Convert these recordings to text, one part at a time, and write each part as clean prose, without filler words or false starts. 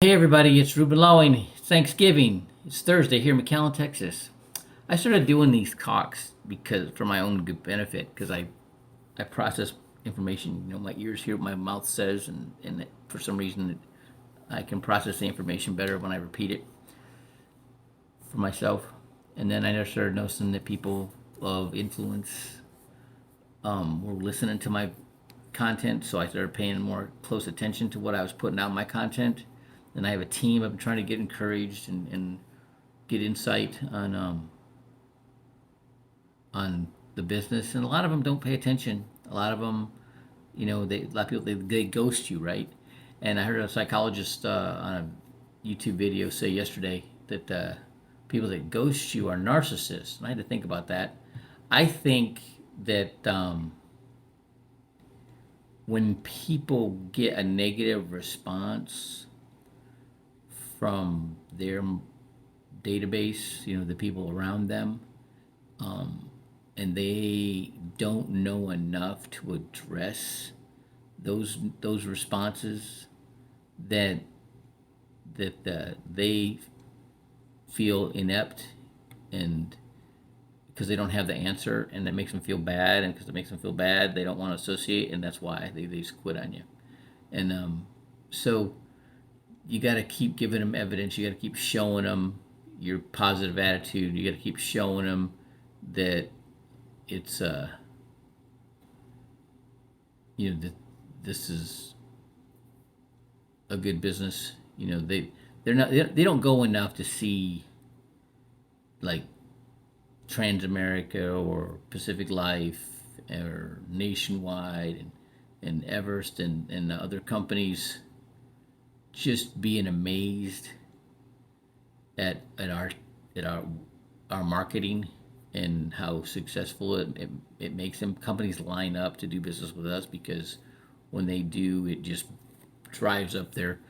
Hey everybody, it's Ruben Lowing. Thanksgiving. It's Thursday here in McAllen, Texas. I started doing these talks because for my own good benefit, because I process information. My ears hear what my mouth says, and for some reason I can process the information better when I repeat it for myself. And then I started noticing that people of influence were listening to my content, so I started paying more close attention to what I was putting out in my content. And I have a team. I've been trying to get encouraged and get insight on the business, and a lot of them don't pay attention. A lot of them, a lot of people they ghost you, right? And I heard a psychologist on a YouTube video say yesterday that people that ghost you are narcissists. And I had to think about that. I think that when people get a negative response from their database, the people around them, and they don't know enough to address those responses, that they feel inept, and because they don't have the answer, and that makes them feel bad, and because it makes them feel bad, they don't want to associate, and that's why they just quit on you. And so you got to keep giving them evidence. You got to keep showing them your positive attitude. You got to keep showing them that it's that this is a good business. They don't go enough to see like Transamerica or Pacific Life or Nationwide and Everest and other companies just being amazed at our marketing and how successful it makes them. Companies line up to do business with us because when they do, it just drives up their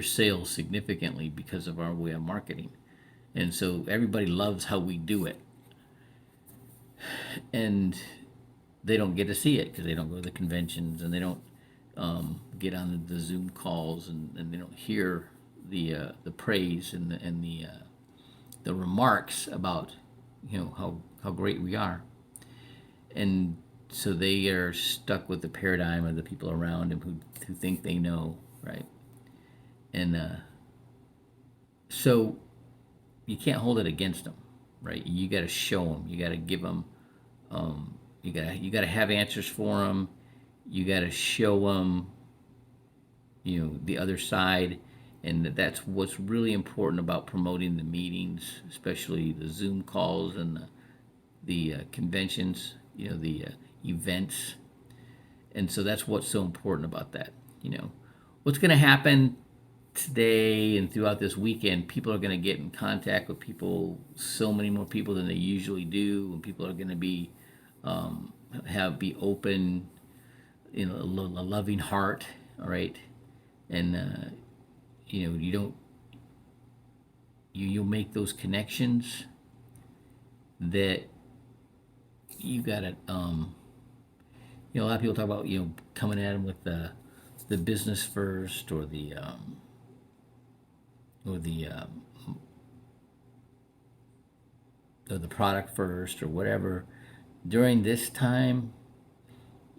sales significantly because of our way of marketing. And so everybody loves how we do it. And they don't get to see it because they don't go to the conventions, and they don't get on the Zoom calls, and they don't hear the praise and the remarks about how great we are. And so they are stuck with the paradigm of the people around them who think they know, right? And so you can't hold it against them, right? You got to show them. You got to give them. You got to have answers for them. You got to show them, the other side, and that's what's really important about promoting the meetings, especially the Zoom calls and the conventions, the events. And so that's what's so important about that. What's going to happen today and throughout this weekend, people are going to get in contact with people, so many more people than they usually do, and people are going to be be open, a loving heart, all right, and you don't you'll make those connections that you got to a lot of people talk about coming at them with the business first, or the or the product first, or whatever. During this time,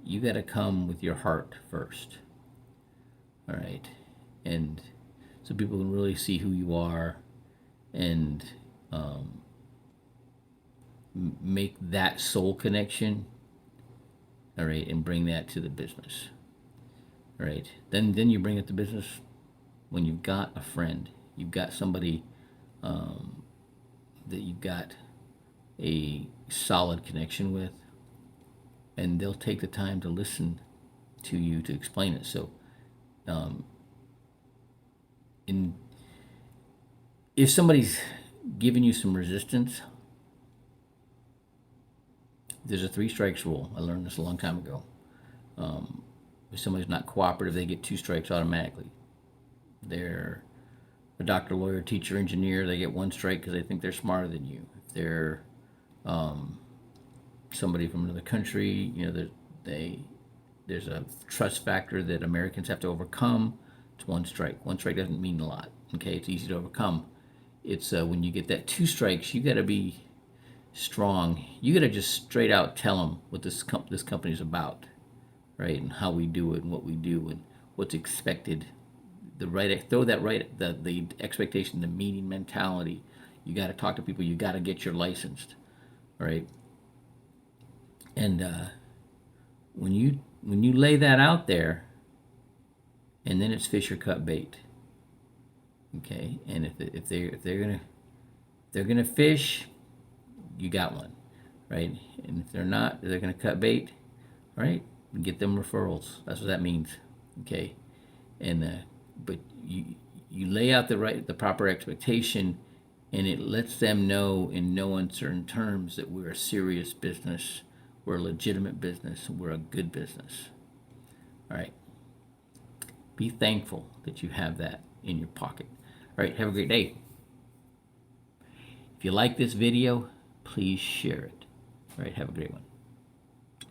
you got to come with your heart first, all right, and so people can really see who you are, and make that soul connection, all right, and bring that to the business, all right. Then you bring it to business when you've got a friend, you've got somebody that you've got a solid connection with, and they'll take the time to listen to you to explain it. So, in if somebody's giving you some resistance, there's a three strikes rule. I learned this a long time ago. If somebody's not cooperative, they get two strikes automatically. They're a doctor, lawyer, teacher, engineer. They get one strike because they think they're smarter than you. If they're somebody from another country, there's a trust factor that Americans have to overcome. It's one strike. One strike doesn't mean a lot. Okay, it's easy to overcome. It's when you get that two strikes, you got to be strong. You got to just straight out tell them what this company is about, right? And how we do it, and what we do, and what's expected. Throw that right the expectation, the meeting mentality. You got to talk to people. You got to get your licensed, right? And when you lay that out there, and then it's fish or cut bait. Okay, and if they're gonna fish, you got one, right? And if they're not, they're gonna cut bait, right? Get them referrals. That's what that means. Okay, and but you lay out the proper expectation, and it lets them know in no uncertain terms that we're a serious business, we're a legitimate business, we're a good business. All right. Be thankful that you have that in your pocket. All right, have a great day. If you like this video, please share it. All right, have a great one.